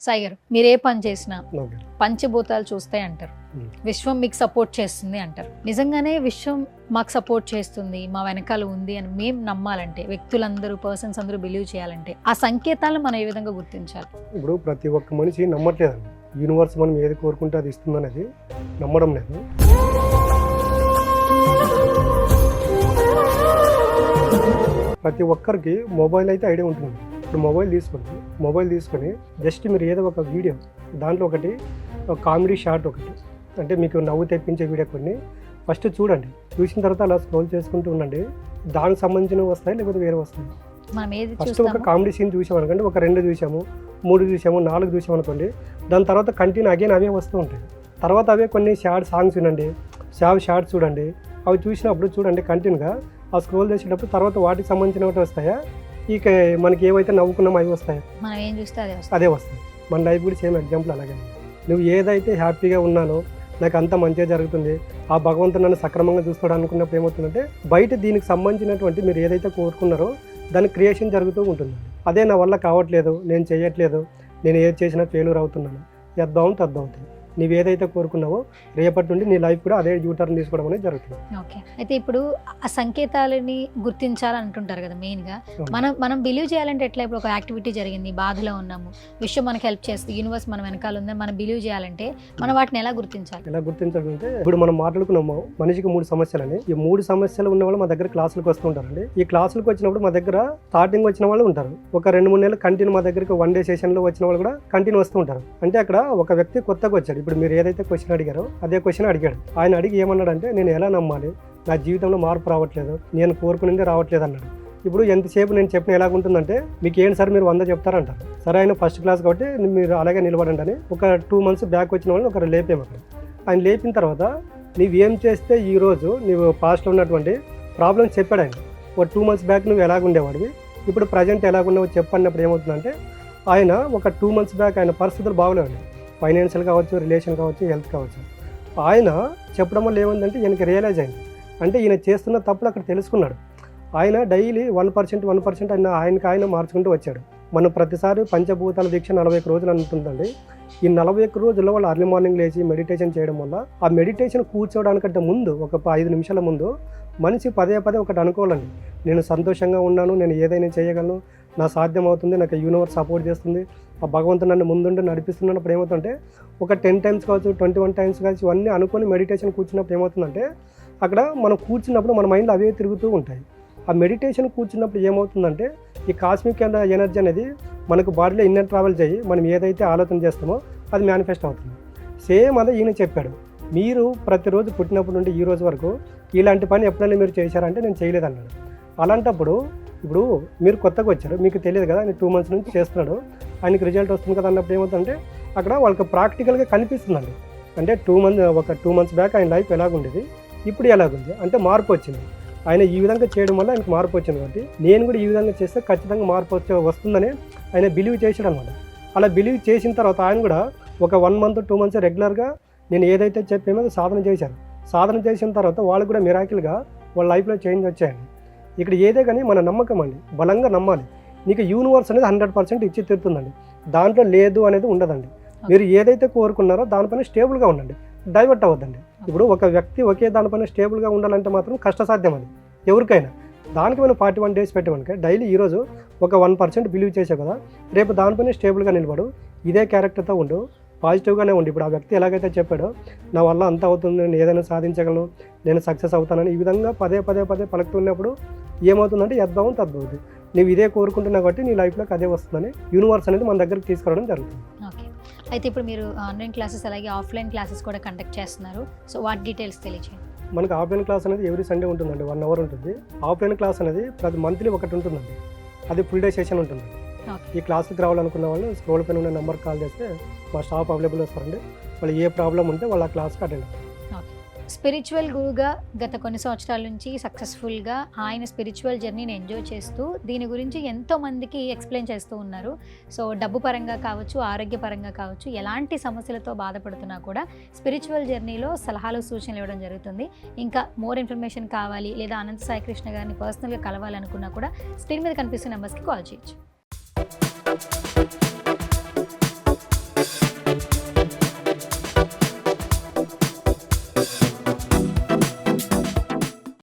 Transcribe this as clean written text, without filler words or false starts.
సాయి గారు, మీరు ఏ పని చేసినా ఓకే. పంచభూతాలు చూస్తాయి అంటారు, విశ్వం మీకు సపోర్ట్ చేస్తుంది అంటారు. నిజంగానే విశ్వం మాకు సపోర్ట్ చేస్తుంది, మా వెనకాల ఉంది అని మేము నమ్మాలంటే, వ్యక్తులందరూ పర్సన్స్ అందరూ బిలీవ్ చేయాలంటే ఆ సంకేతాలను మనం ఏ విధంగా గుర్తించాలి? ఇప్పుడు ప్రతి ఒక్క మనిషి నమ్మట్లేదండి. యూనివర్స్ మనం ఏది కోరుకుంటే అది ఇస్తుందనేది నమ్మడం లేదు. ప్రతి ఒక్కరికి మొబైల్ అయితే ఐడియా ఉంటుంది. ఇప్పుడు మొబైల్ తీసుకొని జస్ట్ మీరు ఏదో ఒక వీడియో, దాంట్లో ఒకటి కామెడీ షార్ట్ ఒకటి, అంటే మీకు నవ్వు తెప్పించే వీడియో కొన్ని ఫస్ట్ చూడండి. చూసిన తర్వాత అలా స్క్రోల్ చేసుకుంటూ ఉండండి. దానికి సంబంధించినవి వస్తాయి, లేకపోతే వేరే వస్తాయి. మనం ఏది ఫస్ట్ ఒక కామెడీ సీన్ చూసామనుకోండి, ఒక 2 చూసాము, 3 చూసాము, 4 చూసామనుకోండి, దాని తర్వాత కంటిన్యూ అగైన్ అవే వస్తూ ఉంటాయి. తర్వాత అవే కొన్ని సాంగ్స్ వినండి, షార్ట్స్ చూడండి. అవి చూసినప్పుడు చూడండి కంటిన్యూగా ఆ స్క్రోల్ చేసేటప్పుడు తర్వాత వాటికి సంబంధించినవి వస్తాయా, ఇక మనకి ఏవైతే నవ్వుకున్నామో అవి వస్తాయి, మనం ఏం చూస్తే అదే వస్తాయి. మన లైఫ్ కూడా సేమ్ ఎగ్జాంపుల్ అలాగే. నువ్వు ఏదైతే హ్యాపీగా ఉన్నానో, నాకు అంత మంచిగా జరుగుతుంది, ఆ భగవంతుడు నన్ను సక్రమంగా చూస్తాడు అనుకున్నప్పుడు ఏమవుతుందంటే, బయట దీనికి సంబంధించినటువంటి మీరు ఏదైతే కోరుకున్నారో దాని క్రియేషన్ జరుగుతూ ఉంటుంది. అదే నా వల్ల కావట్లేదు, నేను చేయట్లేదు, నేను ఏది చేసినా ఫెయిల్యూర్ అవుతున్నాను, యద్దాం తద్దవుతుంది. నువ్వు ఏదైతే కోరుకున్నావో రేపటి నుండి నీ లైఫ్ కూడా అదే యూటర్న్ తీసుకోవడం అనేది జరుగుతుంది. ఓకే. అయితే ఇప్పుడు ఆ సంకేతాలని గుర్తించాలంటుంటారు కదా మెయిన్గా. మనం బిలీవ్ చేయాలంటే ఎట్లా? ఇప్పుడు ఒక యాక్టివిటీ జరిగింది, బాధలో ఉన్నాము, విశ్వం మనకి హెల్ప్ చేస్తుంది, యూనివర్స్ మన వెనకాల ఉందని మనం బిలీవ్ చేయాలంటే మనం వాటిని ఎలా గుర్తించాలి? ఎలా గుర్తించాలంటే, ఇప్పుడు మనం మాట్లాడుకున్నాము మనిషికి 3 సమస్యలని. ఈ 3 సమస్యలు ఉన్న వాళ్ళు మా దగ్గర క్లాసులకు వస్తూ ఉంటారండి. ఈ క్లాసులకు వచ్చినప్పుడు మా దగ్గర స్టార్టింగ్ వచ్చిన వాళ్ళు ఉంటారు, ఒక 2-3 నెలలు కంటిన్యూ మా దగ్గరికి 1 డే సెషన్లో వచ్చిన వాళ్ళు కూడా కంటిన్యూ వస్తూ ఉంటారు. అంటే అక్కడ ఒక వ్యక్తి కొత్తగా వచ్చాడు. ఇప్పుడు మీరు ఏదైతే క్వశ్చన్ అడిగారో అదే క్వశ్చన్ అడిగాడు. ఆయన అడిగి ఏమన్నాడంటే, నేను ఎలా నమ్మాలి, నా జీవితంలో మార్పు రావట్లేదు, నేను కోరుకునేది రావట్లేదు అన్నాడు. ఇప్పుడు ఎంతసేపు నేను చెప్పిన ఎలాగుంటుందంటే, మీకు ఏంటి సార్ మీరు 100 చెప్తారంటారు. సరే ఆయన ఫస్ట్ క్లాస్ కాబట్టి మీరు అలాగే నిలబడండి అని ఒక 2 మంత్స్ బ్యాక్ వచ్చిన వాళ్ళని ఒకరు లేపాము అక్కడ. ఆయన లేపిన తర్వాత నువ్వేం చేస్తే ఈరోజు నువ్వు పాస్ట్లో ఉన్నటువంటి ప్రాబ్లమ్స్ చెప్పాడు ఆయన. ఒక 2 మంత్స్ బ్యాక్ నువ్వు ఎలాగుండేవాడివి, ఇప్పుడు ప్రజెంట్ ఎలాగున్నావు చెప్పన్నప్పుడు ఏమవుతుందంటే, ఆయన ఒక 2 మంత్స్ బ్యాక్ ఆయన పరిస్థితులు బాగలేవండి, ఫైనాన్షియల్ కావచ్చు, రిలేషన్ కావచ్చు, హెల్త్ కావచ్చు. ఆయన చెప్పడం వల్ల ఏమైందంటే ఈయనకి రియలైజ్ అయింది. అంటే ఈయన చేస్తున్న తప్పులు అక్కడ తెలుసుకున్నాడు. ఆయన డైలీ 1% ఆయన మార్చుకుంటూ వచ్చాడు. మనం ప్రతిసారి పంచభూతాల దీక్ష 41 రోజులు అంటుందండి. ఈ 41 రోజుల్లో వాళ్ళు అర్లీ మార్నింగ్ లేచి మెడిటేషన్ చేయడం వల్ల, ఆ మెడిటేషన్ కూర్చోవడానికంటే ముందు ఒక 5 నిమిషాల ముందు మనిషి పదే ఒకటి అనుకోవాలండి, నేను సంతోషంగా ఉన్నాను, నేను ఏదైనా చేయగలను, నా సాధ్యం అవుతుంది, నాకు యూనివర్స్ సపోర్ట్ చేస్తుంది, ఆ భగవంతుడు నన్ను ముందుండి నడిపిస్తున్నప్పుడు ఏమవుతుందంటే, ఒక 10 టైమ్స్ కావచ్చు, 21 టైమ్స్ కావచ్చు, ఇవన్నీ అనుకొని మెడిటేషన్ కూర్చున్నప్పుడు ఏమవుతుందంటే, అక్కడ మనం కూర్చున్నప్పుడు మన మైండ్లో అవే తిరుగుతూ ఉంటాయి. ఆ మెడిటేషన్ కూర్చున్నప్పుడు ఏమవుతుందంటే, ఈ కాస్మిక్ ఎనర్జీ అనేది మనకు బాడీలో ఇన్నర్ ట్రావెల్ చేయి, మనం ఏదైతే ఆలోచన చేస్తామో అది మేనిఫెస్ట్ అవుతుంది. సేమ్ అదే ఈయన చెప్పాడు. మీరు ప్రతిరోజు పుట్టినప్పటి నుండి ఈ రోజు వరకు ఇలాంటి పని ఎప్పుడైనా మీరు చేశారంటే నేను చేయలేదన్నాడు. అలాంటప్పుడు ఇప్పుడు మీరు కొత్తగా వచ్చారు, మీకు తెలియదు కదా, ఆయన 2 మంత్స్ నుంచి చేస్తున్నాడు, ఆయనకి రిజల్ట్ వస్తుంది కదా అన్నప్పుడు ఏమవుతుందంటే, అక్కడ వాళ్ళకి ప్రాక్టికల్గా కనిపిస్తుందండి. అంటే 2 మంత్స్ బ్యాక్ ఆయన లైఫ్ ఎలాగుండేది, ఇప్పుడు ఎలాగుంది, అంటే మార్పు వచ్చింది. ఆయన ఈ విధంగా చేయడం వల్ల ఆయనకు మార్పు వచ్చింది. కాబట్టి నేను కూడా ఈ విధంగా చేస్తే ఖచ్చితంగా మార్పు వస్తుందని ఆయన బిలీవ్ చేశాడు అనమాట. అలా బిలీవ్ చేసిన తర్వాత ఆయన కూడా ఒక 1 మంత్ 2 మంత్స్ రెగ్యులర్గా నేను ఏదైతే చెప్పామో సాధన చేశాను. సాధన చేసిన తర్వాత వాళ్ళు కూడా మిరాకిల్గా వాళ్ళ లైఫ్లో చేంజ్ వచ్చాయండి. ఇక్కడ ఏదే కానీ మన నమ్మకం అండి, బలంగా నమ్మాలి. నీకు యూనివర్స్ అనేది 100% ఇచ్చి తీరుతుందండి, దాంట్లో లేదు అనేది ఉండదండి. మీరు ఏదైతే కోరుకున్నారో దానిపైన స్టేబుల్గా ఉండండి, డైవర్ట్ అవ్వద్దండి. ఇప్పుడు ఒక వ్యక్తి ఒకే దానిపైన స్టేబుల్గా ఉండాలంటే మాత్రం కష్టసాధ్యం అది ఎవరికైనా. దానికి మనం 41 డేస్ పెట్టామనుక డైలీ ఈరోజు ఒక 1% బిలీవ్ చేసావు కదా, రేపు దానిపైన స్టేబుల్గా నిలబడు, ఇదే క్యారెక్టర్తో ఉండు, పాజిటివ్గానే ఉండి. ఇప్పుడు ఆ వ్యక్తి ఎలాగైతే చెప్పాడో, నా వల్ల అంత అవుతుంది, నేను ఏదైనా సాధించగలను, నేను సక్సెస్ అవుతానని ఈ విధంగా పదే పలుకుతున్నప్పుడు ఏమవుతుందంటే, యద్దాం తద్దవుతుంది. నువ్వు ఇదే కోరుకుంటున్నావు కాబట్టి నీ లైఫ్లోకి అదే వస్తుందని యూనివర్స్ అనేది మన దగ్గరికి తీసుకురావడం జరుగుతుంది. ఓకే. అయితే ఇప్పుడు మీరు ఆన్లైన్ క్లాసెస్ అలాగే ఆఫ్లైన్ క్లాసెస్ కూడా కండక్ట్ చేస్తున్నారు, సో వాటి డీటెయిల్స్ తెలియజేయండి. మనకు ఆఫ్లైన్ క్లాస్ అనేది ఎవ్రీ సండే ఉంటుందండి, 1 అవర్ ఉంటుంది. ఆఫ్లైన్ క్లాస్ అనేది ప్రతి మంత్లీ ఒకటి ఉంటుందండి, అది ఫుల్ డే సెషన్ ఉంటుంది. ఈ క్లాస్కి రావాలనుకున్న వాళ్ళు స్క్రోల్ పైన ఉన్న నెంబర్ కాల్ చేస్తే మా స్టాఫ్ అవైలబుల్ వస్తారండి. వాళ్ళు ఏ ప్రాబ్లం ఉంటే వాళ్ళు ఆ క్లాస్కి అటెండ్ అవుతారు. స్పిరిచువల్ గురుగా గత కొన్ని సంవత్సరాల నుంచి సక్సెస్ఫుల్గా ఆయన స్పిరిచువల్ జర్నీని ఎంజాయ్ చేస్తూ దీని గురించి ఎంతో మందికి ఎక్స్ప్లెయిన్ చేస్తూ ఉన్నారు. సో డబ్బు పరంగా కావచ్చు, ఆరోగ్యపరంగా కావచ్చు, ఎలాంటి సమస్యలతో బాధపడుతున్నా కూడా స్పిరిచువల్ జర్నీలో సలహాలు సూచనలు ఇవ్వడం జరుగుతుంది. ఇంకా మోర్ ఇన్ఫర్మేషన్ కావాలి లేదా అనంత సాయి కృష్ణ గారిని పర్సనల్గా కలవాలనుకున్నా కూడా స్క్రీన్ మీద కనిపిస్తున్న నెంబర్స్కి కాల్ చేయొచ్చు.